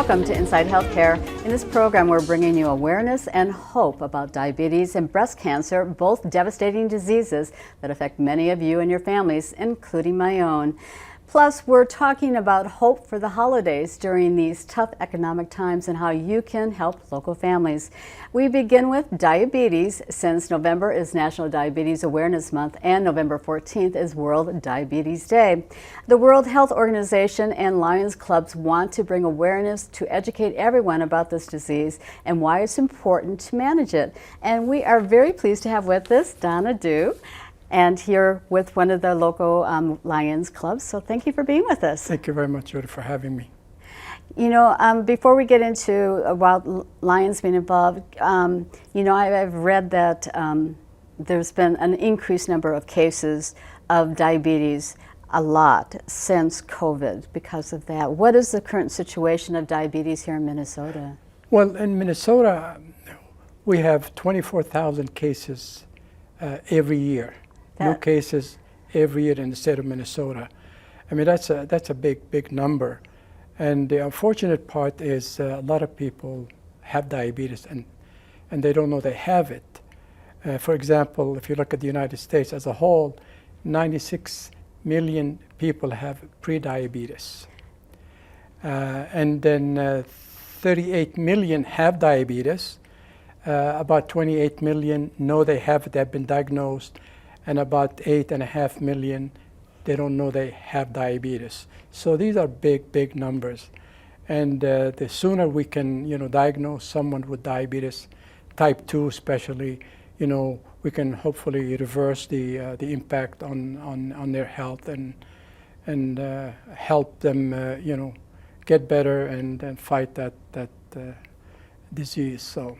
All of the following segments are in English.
Welcome to Inside Healthcare. In this program, we're bringing you awareness and hope about diabetes and breast cancer, both devastating diseases that affect many of you and your families, including my own. Plus, we're talking about hope for the holidays during these tough economic times and how you can help local families. We begin with diabetes, since November is National Diabetes Awareness Month and November 14th is World Diabetes Day. The World Health Organization and Lions Clubs want to bring awareness to educate everyone about this disease and why it's important to manage it. And we are very pleased to have with us Donna Dew, and here with one of the local Lions Clubs. So thank you for being with us. Thank you very much, Jody, for having me. You know, before we get into about Lions being involved, you know, I've read that there's been an increased number of cases of diabetes, a lot, since COVID because of that. What is the current situation of diabetes here in Minnesota? Well, in Minnesota, we have 24,000 cases every year. New cases every year in the state of Minnesota. I mean, that's a big number. And the unfortunate part is a lot of people have diabetes and they don't know they have it. For example, if you look at the United States as a whole, 96 million people have prediabetes. And then 38 million have diabetes. About 28 million know they have it, they've been diagnosed. And about 8.5 million, they don't know they have diabetes. So these are big numbers. And the sooner we can, you know, diagnose someone with diabetes, type 2 especially, you know, we can hopefully reverse the impact on their health and help them, you know, get better and fight that disease. So.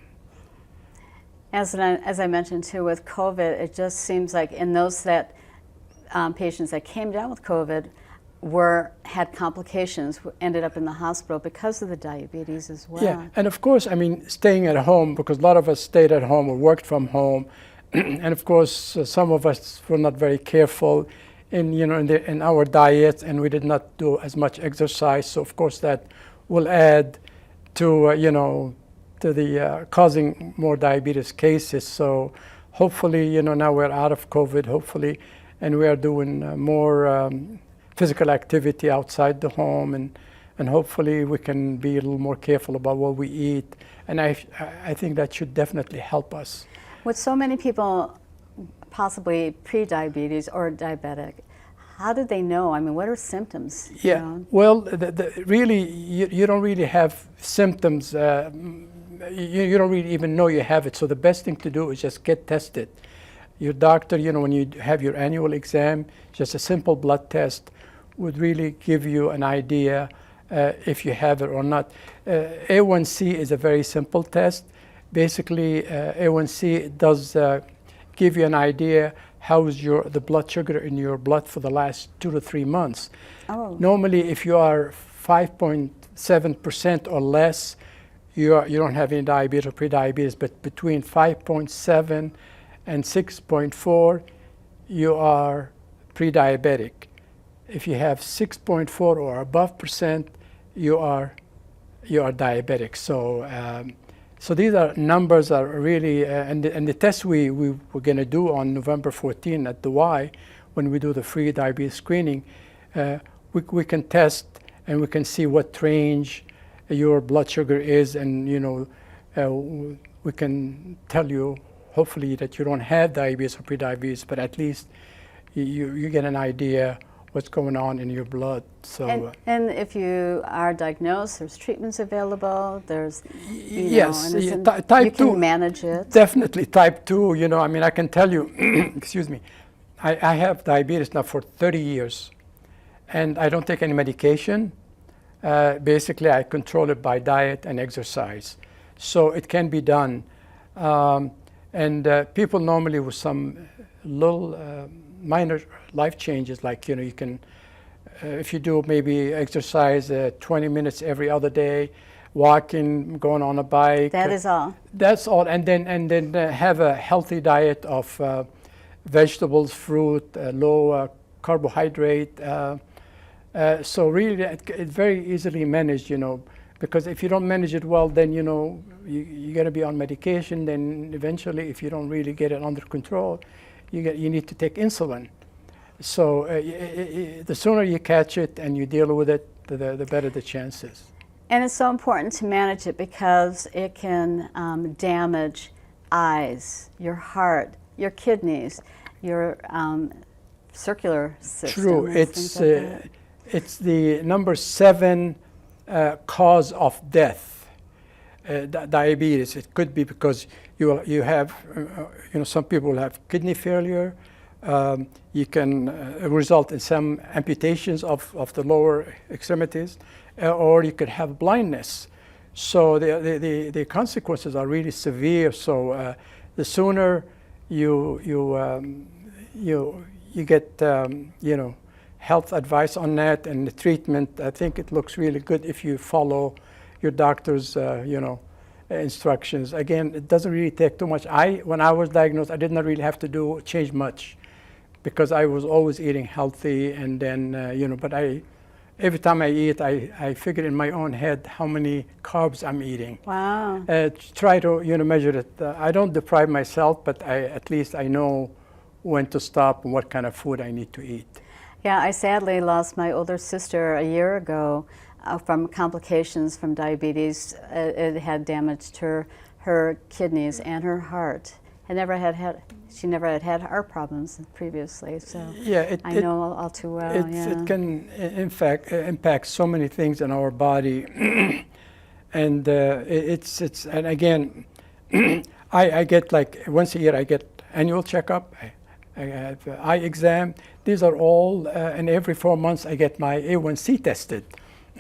As I mentioned too, with COVID, it just seems like in those that patients that came down with COVID had complications, ended up in the hospital because of the diabetes as well. Yeah, and of course, I mean, staying at home, because a lot of us stayed at home or worked from home, and of course, some of us were not very careful in our diets, and we did not do as much exercise. So of course, that will add to to the causing more diabetes cases. So hopefully, now we're out of COVID, hopefully, and we are doing more physical activity outside the home, and hopefully we can be a little more careful about what we eat. And I think that should definitely help us. With so many people possibly pre-diabetes or diabetic, how do they know? I mean, what are symptoms? Yeah, well, really, you don't really have symptoms. You don't really even know you have it. So the best thing to do is just get tested. Your doctor, when you have your annual exam, just a simple blood test would really give you an idea if you have it or not. A1C is a very simple test. Basically, A1C does give you an idea how is the blood sugar in your blood for the last 2 to 3 months. Oh. Normally, if you are 5.7% or less, you don't have any diabetes or prediabetes, but between 5.7 and 6.4, you are pre-diabetic. If you have 6.4 or above percent, you are diabetic. So these numbers are really, and the test we were going to do on November 14 at the Y, when we do the free diabetes screening, we can test and we can see what range your blood sugar is, and we can tell you hopefully that you don't have diabetes or prediabetes, but at least you get an idea what's going on in your blood. So and if you are diagnosed, there's treatments available. There's yes, type 2. You can manage it. Definitely type 2. I mean, I can tell you, excuse me, I have diabetes now for 30 years, and I don't take any medication. Basically, I control it by diet and exercise. So it can be done. And people normally with some little minor life changes, like, you can, if you do maybe exercise 20 minutes every other day, walking, going on a bike. That is all. That's all. And then have a healthy diet of vegetables, fruit, low carbohydrate. So really, it's very easily managed, Because if you don't manage it well, then you're going to be on medication. Then eventually, if you don't really get it under control, you need to take insulin. So the sooner you catch it and you deal with it, the better the chances. And it's so important to manage it because it can damage eyes, your heart, your kidneys, your circular system. True. It's the number 7 cause of death. Diabetes. It could be because you have some people have kidney failure. You can result in some amputations of the lower extremities, or you could have blindness. So the consequences are really severe. So the sooner you get health advice on that and the treatment, I think it looks really good if you follow your doctor's instructions. Again, it doesn't really take too much. When I was diagnosed, I did not really have to change much because I was always eating healthy, and then but every time I eat, I figure in my own head how many carbs I'm eating. Wow. Try to measure it. I don't deprive myself, but at least I know when to stop and what kind of food I need to eat. Yeah, I sadly lost my older sister a year ago from complications from diabetes. It had damaged her kidneys and her heart. She never had heart problems previously, so yeah, I know all too well. It can, in fact, impact so many things in our body, and and again, I get like once a year I get annual checkup. I have eye exam. These are all, and every 4 months I get my A1C tested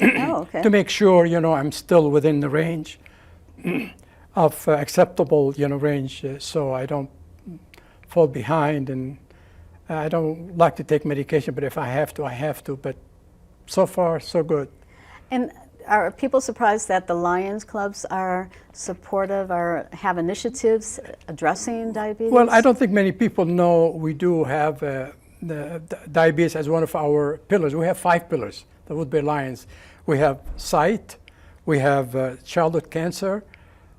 Oh, okay. to make sure I'm still within the range of acceptable range, so I don't fall behind. And I don't like to take medication, but if I have to, I have to. But so far, so good. And are people surprised that the Lions Clubs are supportive or have initiatives addressing diabetes? Well, I don't think many people know we do have the diabetes as one of our pillars. We have 5 pillars, the Woodbury Lions. We have sight, we have childhood cancer,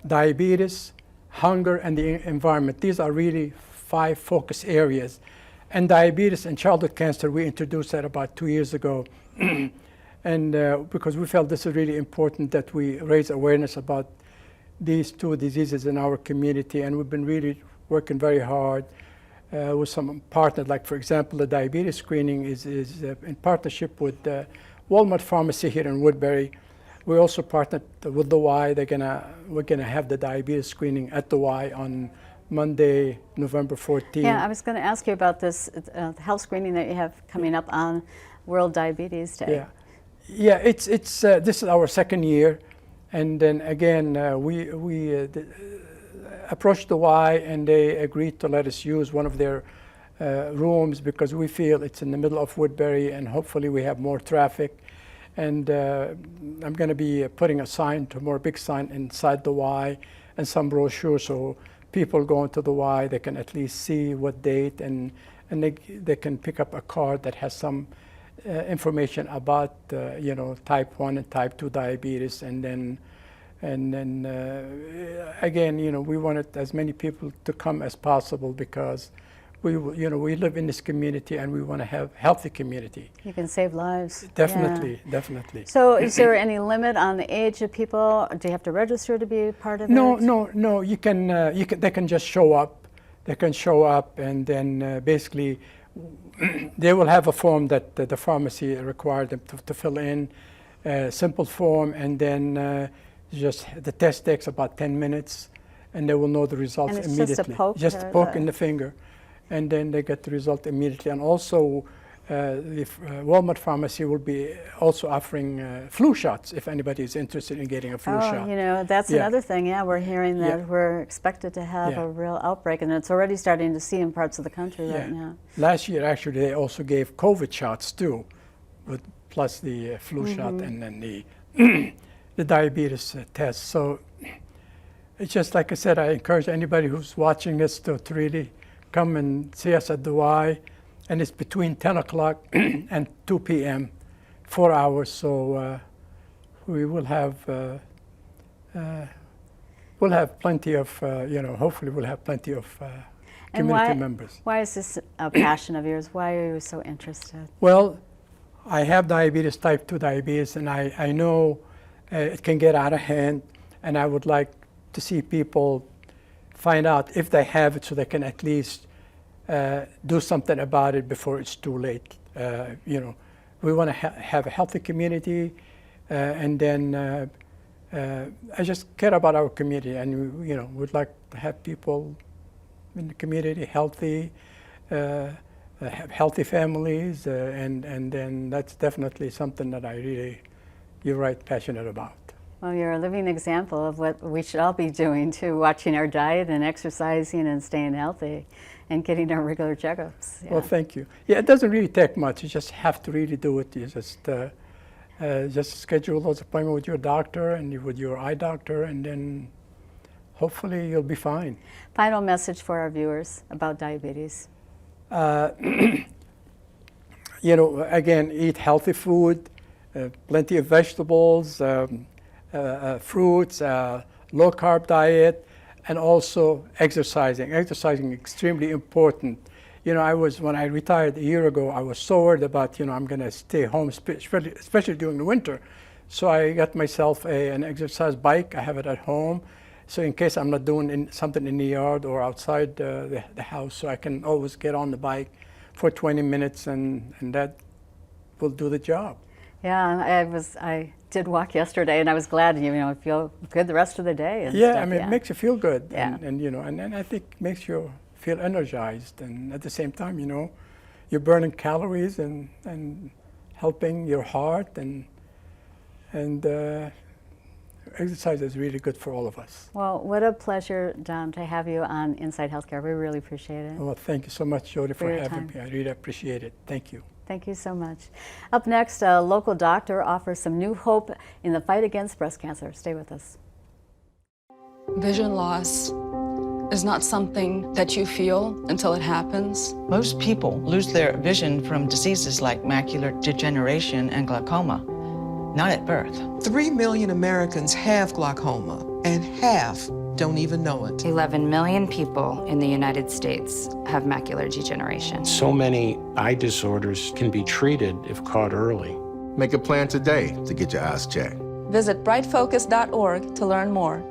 diabetes, hunger, and the environment. These are really 5 focus areas. And diabetes and childhood cancer, we introduced that about 2 years ago. And because we felt this is really important that we raise awareness about these 2 diseases in our community. And we've been really working very hard with some partners, like for example, the diabetes screening is in partnership with Walmart Pharmacy here in Woodbury. We also partnered with the Y. We're gonna have the diabetes screening at the Y on Monday, November 14th. Yeah, I was going to ask you about this health screening that you have coming up on World Diabetes Day. Yeah, it's this is our 2nd year, and then again we approached the Y, and they agreed to let us use one of their rooms because we feel it's in the middle of Woodbury, and hopefully we have more traffic. And I'm going to be putting a more big sign inside the Y, and some brochures so people going to the Y, they can at least see what date, and they can pick up a card that has some information about type 1 and type 2 diabetes. And then again, we wanted as many people to come as possible because we live in this community and we want to have healthy community. You can save lives. Definitely, Yeah. definitely. So is there any limit on the age of people? Do you have to register to be part of it? No. They can just show up. They can show up, and then basically they will have a form that the pharmacy required them to fill in, a simple form, and then just the test takes about 10 minutes, and they will know the results and it's immediately. Just a poke in the finger, and then they get the result immediately. And also, the Walmart Pharmacy will be also offering flu shots if anybody is interested in getting a flu shot. That's another thing. Yeah, we're hearing that we're expected to have Yeah. a real outbreak, and it's already starting to see in parts of the country right now. Last year, actually, they also gave COVID shots too, plus the flu shot and then the diabetes test. So it's just like I said, I encourage anybody who's watching this to really come and see us at the Y. And it's between 10 o'clock and 2 p.m., 4 hours. So we will have we'll have plenty of hopefully we'll have plenty of community members. Why is this a passion of yours? Why are you so interested? Well, I have diabetes, type 2 diabetes, and I know it can get out of hand, and I would like to see people find out if they have it so they can at least do something about it before it's too late. We want to have a healthy community, and then I just care about our community, and we'd like to have people in the community healthy, have healthy families, and then that's definitely something that you're right, passionate about. Well, you're a living example of what we should all be doing too, watching our diet and exercising and staying healthy and getting our regular checkups. Yeah. Well, thank you. Yeah, it doesn't really take much. You just have to really do it. You just schedule those appointments with your doctor and with your eye doctor, and then hopefully you'll be fine. Final message for our viewers about diabetes. Again, eat healthy food, plenty of vegetables, fruits, low carb diet, and also exercising. Exercising is extremely important. When I retired a year ago, I was so worried about, I'm going to stay home, especially during the winter. So I got myself an exercise bike. I have it at home. So in case I'm not doing something in the yard or outside the house, so I can always get on the bike for 20 minutes, and that will do the job. Yeah, I did walk yesterday, and I was glad. I feel good the rest of the day. And yeah, stuff. it makes you feel good, yeah. and I think it makes you feel energized, and at the same time, you're burning calories and helping your heart, and exercise is really good for all of us. Well, what a pleasure, Dom, to have you on Inside Healthcare. We really appreciate it. Well, thank you so much, Jody, for having me. I really appreciate it. Thank you. Thank you so much. Up next, a local doctor offers some new hope in the fight against breast cancer. Stay with us. Vision loss is not something that you feel until it happens. Most people lose their vision from diseases like macular degeneration and glaucoma, not at birth. 3 million Americans have glaucoma, and half don't even know it. 11 million people in the United States have macular degeneration. So many eye disorders can be treated if caught early. Make a plan today to get your eyes checked. Visit brightfocus.org to learn more.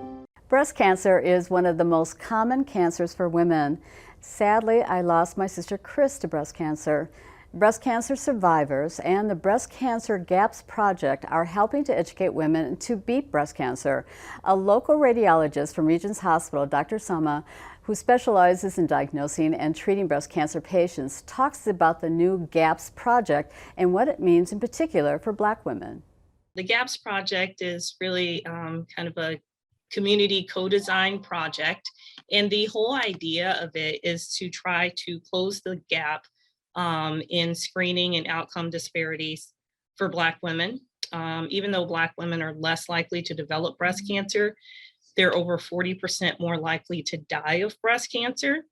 Breast cancer is one of the most common cancers for women. Sadly, I lost my sister Chris to breast cancer. Breast cancer survivors and the Breast Cancer Gaps Project are helping to educate women to beat breast cancer. A local radiologist from Regents Hospital, Dr. Sama, who specializes in diagnosing and treating breast cancer patients, talks about the new Gaps Project and what it means in particular for Black women. The Gaps Project is really kind of a community co-design project, and the whole idea of it is to try to close the gap in screening and outcome disparities for Black women. Even though Black women are less likely to develop breast cancer, they're over 40% more likely to die of breast cancer.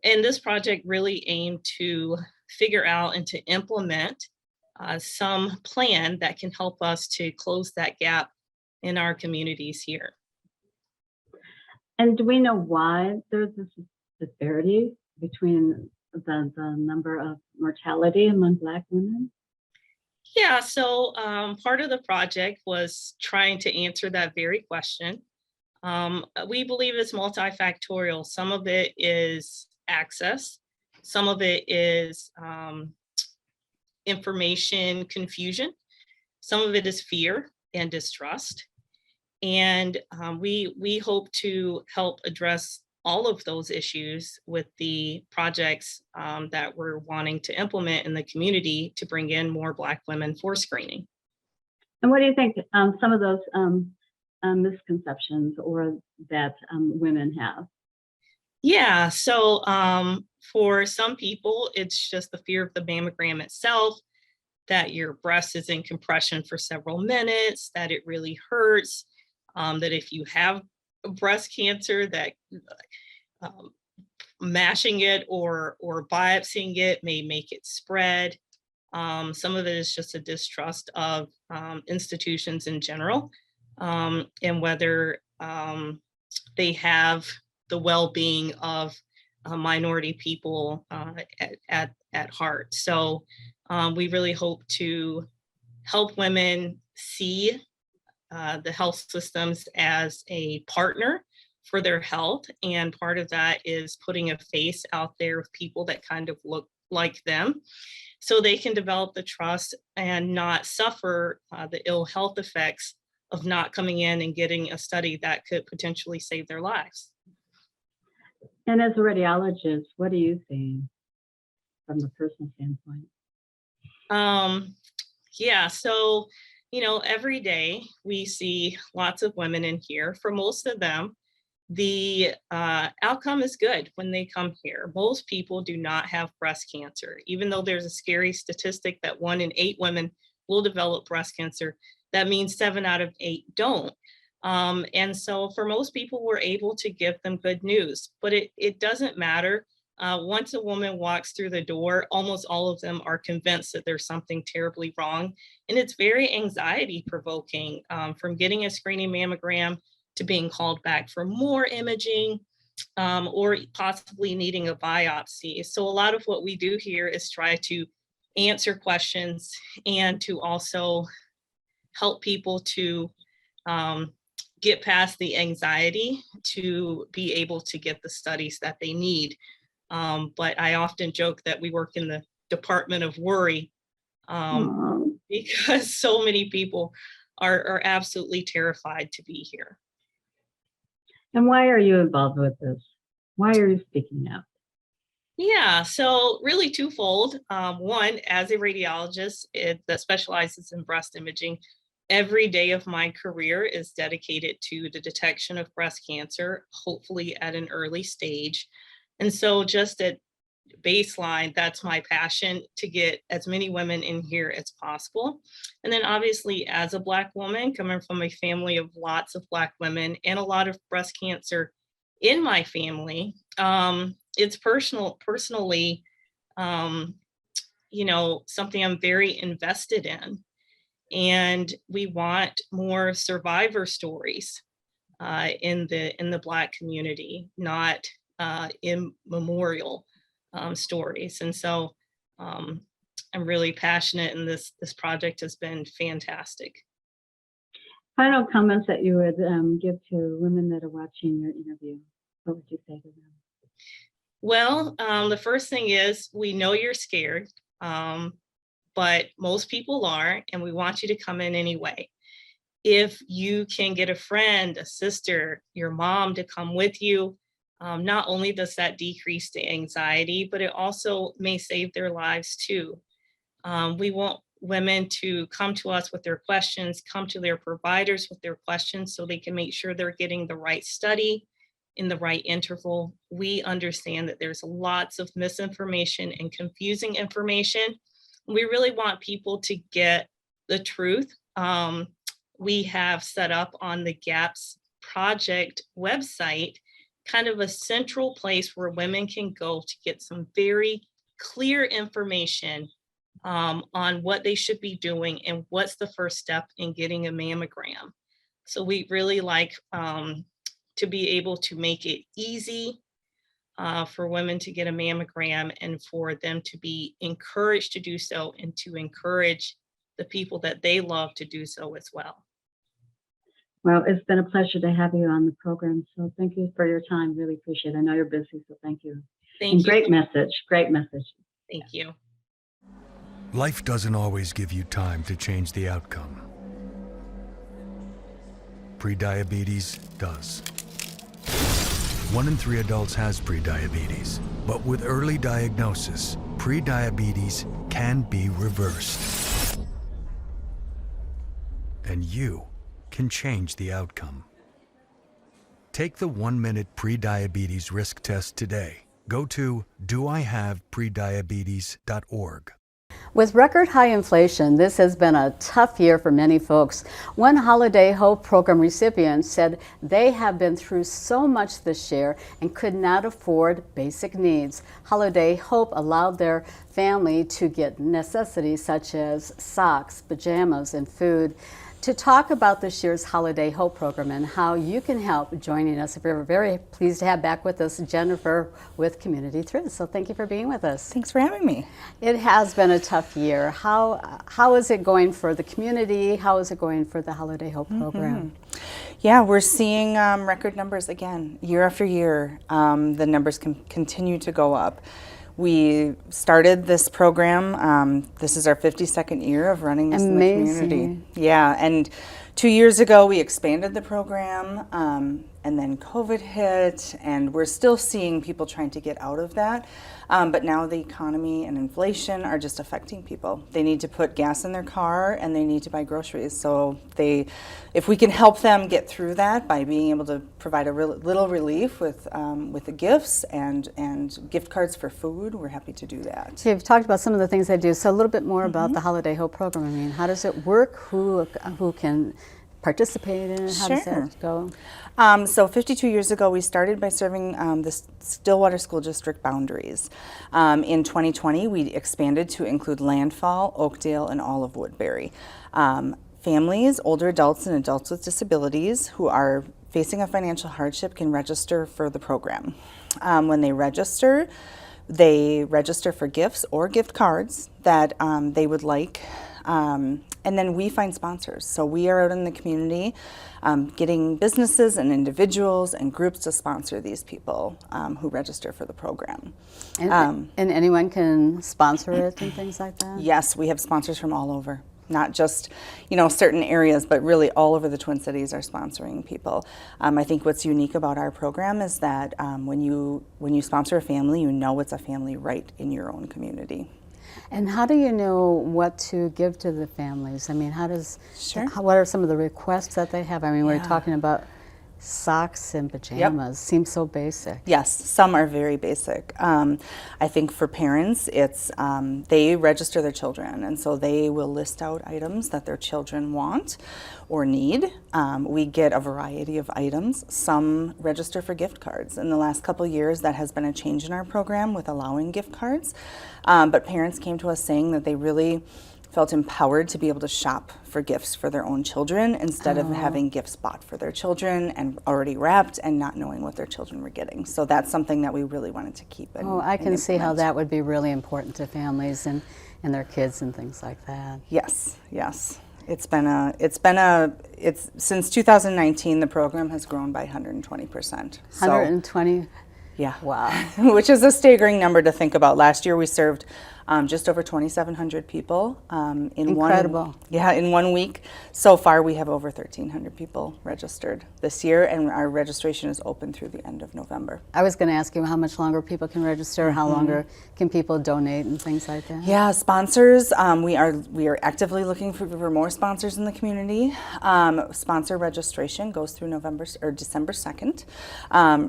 And this project really aimed to figure out and to implement some plan that can help us to close that gap in our communities here. And do we know why there's this disparity between the number of mortality among Black women? Yeah, so part of the project was trying to answer that very question. We believe it's multifactorial. Some of it is access. Some of it is information confusion. Some of it is fear and distrust. And we hope to help address all of those issues with the projects that we're wanting to implement in the community to bring in more Black women for screening. And what do you think some of those misconceptions or that women have? Yeah, so for some people, it's just the fear of the mammogram itself, that your breast is in compression for several minutes, that it really hurts, that if you have breast cancer, that mashing it or biopsying it may make it spread. Some of it is just a distrust of institutions in general, and whether they have the well-being of minority people at heart. So we really hope to help women see the health systems as a partner for their health. And part of that is putting a face out there of people that kind of look like them so they can develop the trust and not suffer the ill health effects of not coming in and getting a study that could potentially save their lives. And as a radiologist, what are you seeing from the personal standpoint? Yeah, so, every day we see lots of women in here. For most of them, the outcome is good when they come here. Most people do not have breast cancer, even though there's a scary statistic that 1 in 8 women will develop breast cancer. That means 7 out of 8 don't. And so for most people, we're able to give them good news, but it doesn't matter. Once a woman walks through the door, almost all of them are convinced that there's something terribly wrong. And it's very anxiety provoking, from getting a screening mammogram to being called back for more imaging, or possibly needing a biopsy. So a lot of what we do here is try to answer questions and to also help people to get past the anxiety to be able to get the studies that they need. But I often joke that we work in the department of worry, because so many people are absolutely terrified to be here. And why are you involved with this? Why are you speaking out? Yeah, so really twofold. One, as a radiologist that specializes in breast imaging, every day of my career is dedicated to the detection of breast cancer, hopefully at an early stage. And so just at baseline, that's my passion, to get as many women in here as possible. And then obviously as a Black woman coming from a family of lots of Black women and a lot of breast cancer in my family, it's personally, something I'm very invested in. And we want more survivor stories in the Black community, not immemorial stories. And so I'm really passionate, and this project has been fantastic. Final comments that you would give to women that are watching your interview. What would you say to them? Well, the first thing is, we know you're scared, but most people aren't, and we want you to come in anyway. If you can get a friend, a sister, your mom to come with you, not only does that decrease the anxiety, but it also may save their lives too. We want women to come to us with their questions, come to their providers with their questions so they can make sure they're getting the right study in the right interval. We understand that there's lots of misinformation and confusing information. We really want people to get the truth. We have set up on the GAPS project website kind of a central place where women can go to get some very clear information on what they should be doing and what's the first step in getting a mammogram. So we really like to be able to make it easy for women to get a mammogram, and for them to be encouraged to do so, and to encourage the people that they love to do so as well. Well, it's been a pleasure to have you on the program. So thank you for your time. Really appreciate it. I know you're busy, so thank you. Thank And you. great message. Great message. Thank you. Life doesn't always give you time to change the outcome. Prediabetes does. 1 in 3 adults has prediabetes, but with early diagnosis, prediabetes can be reversed. And you can change the outcome. Take the 1-minute prediabetes risk test today. Go to doihaveprediabetes.org. With record high inflation, this has been a tough year for many folks. One Holiday Hope program recipient said they have been through so much this year and could not afford basic needs. Holiday Hope allowed their family to get necessities such as socks, pajamas, and food. To talk about this year's Holiday Hope program and how you can help, joining us, we're very pleased to have back with us Jennifer with Community Thrift. So thank you for being with us. Thanks for having me. It has been a tough year. How is it going for the community? How is it going for the Holiday Hope program? Yeah, we're seeing record numbers again, year after year. The numbers continue to go up. We started this program, this is our 52nd year of running this in the community. Yeah, and 2 years ago we expanded the program, and then COVID hit, and we're still seeing people trying to get out of that. But now the economy and inflation are just affecting people. They need to put gas in their car and they need to buy groceries. So if we can help them get through that by being able to provide a little relief with the gifts and gift cards for food, we're happy to do that. So you've talked about some of the things they do. So a little bit more about the Holiday Hope program. I mean, how does it work? Who can participate in it? How does that go? So 52 years ago, we started by serving the Stillwater School District boundaries. In 2020, we expanded to include Landfall, Oakdale, and all of Woodbury. Families, older adults, and adults with disabilities who are facing a financial hardship can register for the program. When they register for gifts or gift cards that they would like. And then we find sponsors. So we are out in the community getting businesses and individuals and groups to sponsor these people who register for the program. And anyone can sponsor it and things like that? Yes, we have sponsors from all over. Not just, certain areas, but really all over the Twin Cities are sponsoring people. I think what's unique about our program is that when you sponsor a family, you know it's a family right in your own community. And how do you know what to give to the families? I mean, what are some of the requests that they have? I mean, we're talking about socks and pajamas. Seems so basic. Yes, some are very basic. I think for parents, it's they register their children, and so they will list out items that their children want or need. We get a variety of items. Some register for gift cards. In the last couple of years, that has been a change in our program with allowing gift cards. But parents came to us saying that they really felt empowered to be able to shop for gifts for their own children instead of having gifts bought for their children and already wrapped and not knowing what their children were getting. So that's something that we really wanted to keep. I can see how that would be really important to families and their kids and things like that. Yes, yes. Since 2019, the program has grown by 120%. 120? Yeah. Wow. Which is a staggering number to think about. Last year we served just over 2,700 people in Incredible. in 1 week. So far we have over 1,300 people registered this year, and our registration is open through the end of November. I was going to ask you how much longer people can register, how longer can people donate and things like that? Yeah, sponsors. We are actively looking for more sponsors in the community. Sponsor registration goes through December 2nd.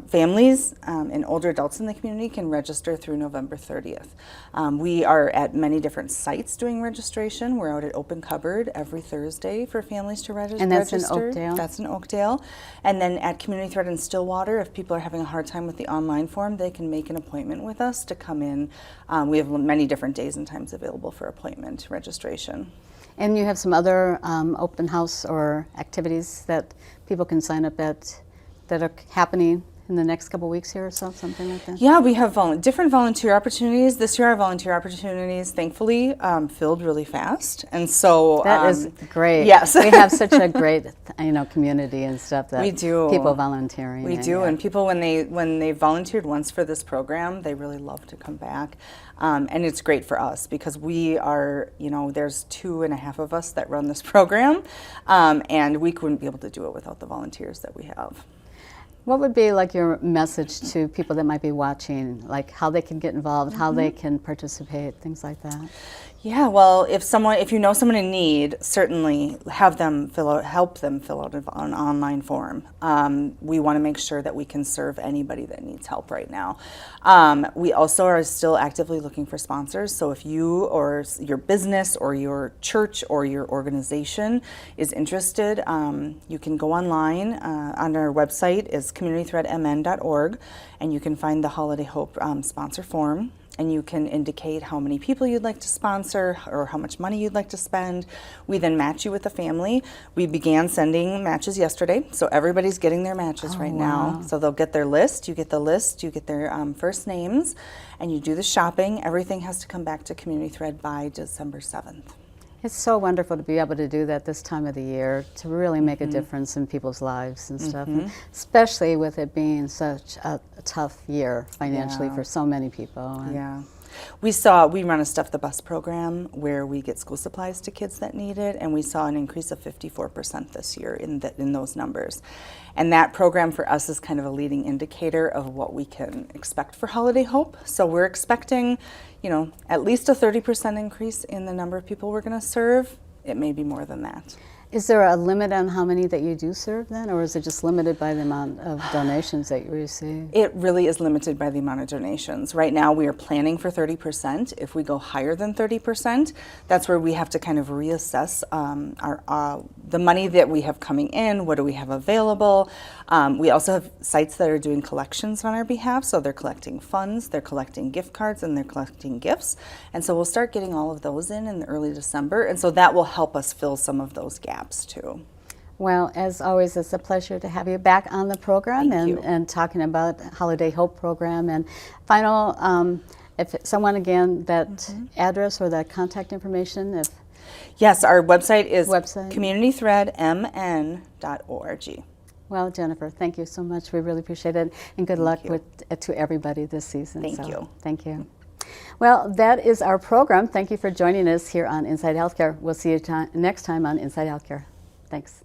Families and older adults in the community can register through November 30th. We are at many different sites doing registration. We're out at Open Cupboard every Thursday for families to register. And that's in Oakdale? That's in Oakdale. And then at Community Thread in Stillwater, if people are having a hard time with the online form, they can make an appointment with us to come in. We have many different days and times available for appointment registration. And you have some other open house or activities that people can sign up at that are happening in the next couple weeks here or something like that? Yeah, we have different volunteer opportunities. This year our volunteer opportunities thankfully filled really fast, and so that is great. Yes. We have such a great community and stuff that we do. People volunteering. We do, and people when they volunteered once for this program, they really love to come back. And it's great for us because we are, there's 2.5 of us that run this program, and we couldn't be able to do it without the volunteers that we have. What would be like your message to people that might be watching, like how they can get involved, how they can participate, things like that? Yeah, well, if you know someone in need, certainly help them fill out an online form. We want to make sure that we can serve anybody that needs help right now. We also are still actively looking for sponsors. So if you or your business or your church or your organization is interested, you can go online. On our website is communitythreadmn.org, and you can find the Holiday Hope sponsor form. And you can indicate how many people you'd like to sponsor or how much money you'd like to spend. We then match you with a family. We began sending matches yesterday, so everybody's getting their matches right now. So they'll get their list, you get the list, you get their first names, and you do the shopping. Everything has to come back to Community Thread by December 7th. It's so wonderful to be able to do that this time of the year, to really make a difference in people's lives and stuff, and especially with it being such a tough year financially for so many people. And We run a Stuff the Bus program where we get school supplies to kids that need it, and we saw an increase of 54% this year in those numbers. And that program for us is kind of a leading indicator of what we can expect for Holiday Hope. So we're expecting, at least a 30% increase in the number of people we're going to serve. It may be more than that. Is there a limit on how many that you do serve then, or is it just limited by the amount of donations that you receive? It really is limited by the amount of donations. Right now we are planning for 30%. If we go higher than 30%, that's where we have to kind of reassess the money that we have coming in, what do we have available. We also have sites that are doing collections on our behalf, so they're collecting funds, they're collecting gift cards, and they're collecting gifts. And so we'll start getting all of those in the early December, and so that will help us fill some of those gaps too. Well, as always, it's a pleasure to have you back on the program and talking about Holiday Hope program. And final, if someone again, that address or that contact information, Yes, our website is communitythreadmn.org. Well, Jennifer, thank you so much. We really appreciate it, and good luck to everybody this season. Thank you. Thank you. Well, that is our program. Thank you for joining us here on Inside Healthcare. We'll see you next time on Inside Healthcare. Thanks.